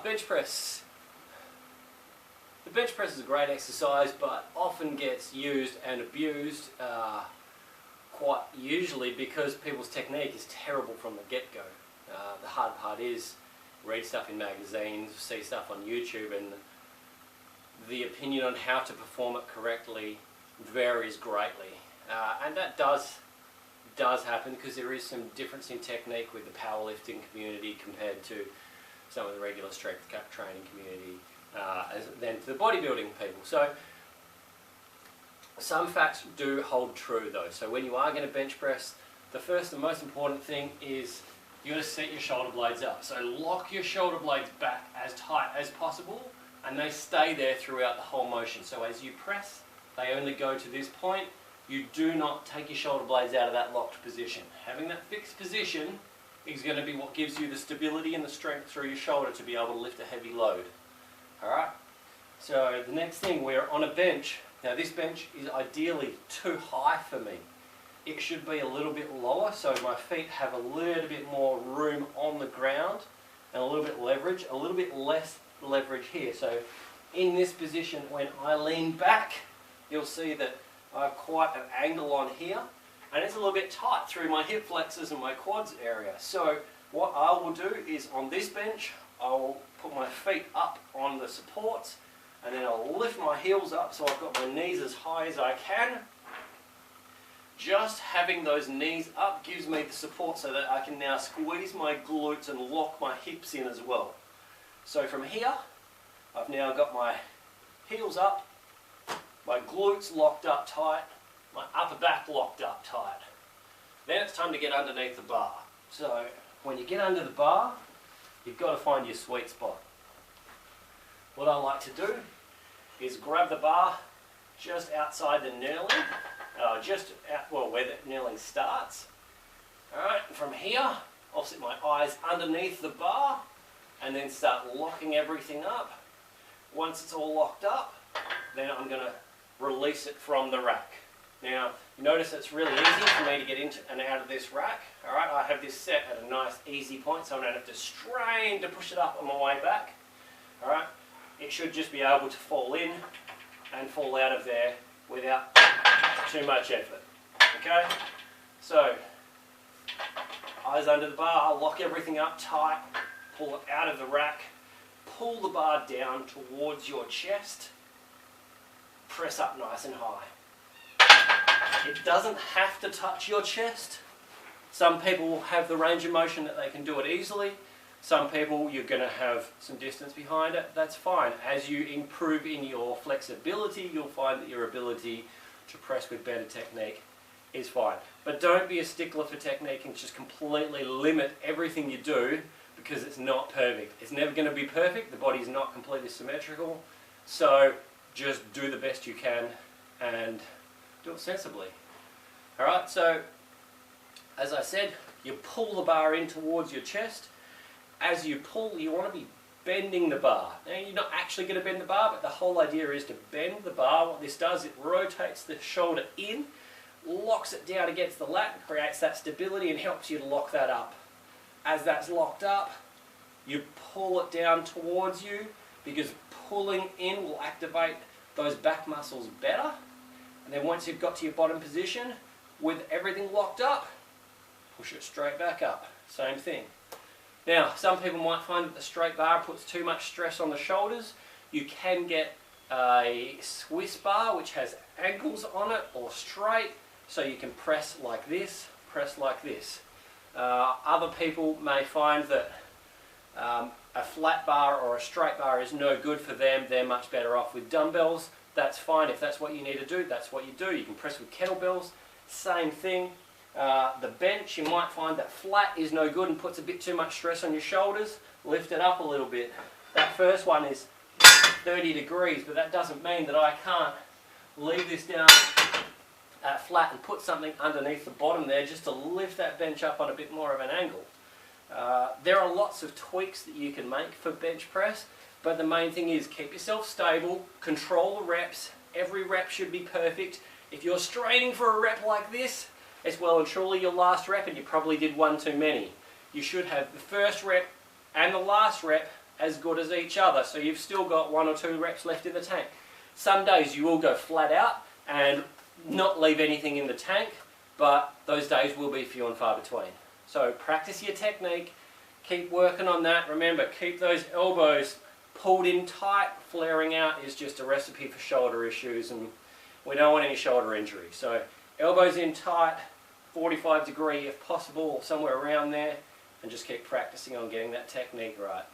Bench press. The bench press is a great exercise, but often gets used and abused quite usually because people's technique is terrible from the get-go. The hard part is read stuff in magazines, see stuff on YouTube, and the opinion on how to perform it correctly varies greatly. And that does happen because there is some difference in technique with the powerlifting community compared to some of the regular strength training community than to the bodybuilding people. So some facts do hold true though. So when you are going to bench press, the first and most important thing is you got to set your shoulder blades up. So lock your shoulder blades back as tight as possible, and they stay there throughout the whole motion. So as you press, they only go to this point. You do not take your shoulder blades out of that locked position. Having that fixed position is going to be what gives you the stability and the strength through your shoulder to be able to lift a heavy load. Alright, so the next thing, we're on a bench. Now this bench is ideally too high for me. It should be a little bit lower so my feet have a little bit more room on the ground and a little bit leverage, a little bit less leverage here. So in this position, when I lean back, you'll see that I have quite an angle on here, and it's a little bit tight through my hip flexors and my quads area. So what I will do is on this bench, I will put my feet up on the supports, and then I'll lift my heels up so I've got my knees as high as I can. Just having those knees up gives me the support so that I can now squeeze my glutes and lock my hips in as well. So from here, I've now got my heels up, my glutes locked up tight, my upper back locked up tight. Then it's time to get underneath the bar. So when you get under the bar, you've got to find your sweet spot. What I like to do is grab the bar just outside the knurling, where the knurling starts. Alright, from here, I'll set my eyes underneath the bar and then start locking everything up. Once it's all locked up, then I'm going to release it from the rack. Now, you notice it's really easy for me to get into and out of this rack. Alright, I have this set at a nice easy point, so I don't have to strain to push it up on my way back. Alright, it should just be able to fall in and fall out of there without too much effort. Okay, so eyes under the bar, I'll lock everything up tight, pull it out of the rack, pull the bar down towards your chest, press up nice and high. It doesn't have to touch your chest. Some people will have the range of motion that they can do it easily. Some people, you're going to have some distance behind it. That's fine. As you improve in your flexibility, you'll find that your ability to press with better technique is fine. But don't be a stickler for technique and just completely limit everything you do because it's not perfect. It's never going to be perfect. The body's not completely symmetrical. So just do the best you can and do it sensibly. Alright, so as I said, you pull the bar in towards your chest. As you pull, you want to be bending the bar. Now, you're not actually going to bend the bar, but the whole idea is to bend the bar. What this does, it rotates the shoulder in, locks it down against the lat, creates that stability and helps you to lock that up. As that's locked up, you pull it down towards you because pulling in will activate those back muscles better. And then once you've got to your bottom position, with everything locked up, push it straight back up. Same thing. Now, some people might find that the straight bar puts too much stress on the shoulders. You can get a Swiss bar which has angles on it, or straight, so you can press like this, press like this. Other people may find that a flat bar or a straight bar is no good for them. They're much better off with dumbbells. That's fine. If that's what you need to do, that's what you do. You can press with kettlebells. Same thing. The bench, you might find that flat is no good and puts a bit too much stress on your shoulders. Lift it up a little bit. That first one is 30 degrees, but that doesn't mean that I can't leave this down flat and put something underneath the bottom there just to lift that bench up on a bit more of an angle. There are lots of tweaks that you can make for bench press, but the main thing is keep yourself stable, control the reps. Every rep should be perfect. If you're straining for a rep like this, it's well and truly your last rep and you probably did one too many. You should have the first rep and the last rep as good as each other, so you've still got 1 or 2 reps left in the tank. Some days you will go flat out and not leave anything in the tank, but those days will be few and far between. So practice your technique, keep working on that. Remember, keep those elbows pulled in tight. Flaring out is just a recipe for shoulder issues, and we don't want any shoulder injury. So elbows in tight, 45 degree if possible, or somewhere around there, and just keep practicing on getting that technique right.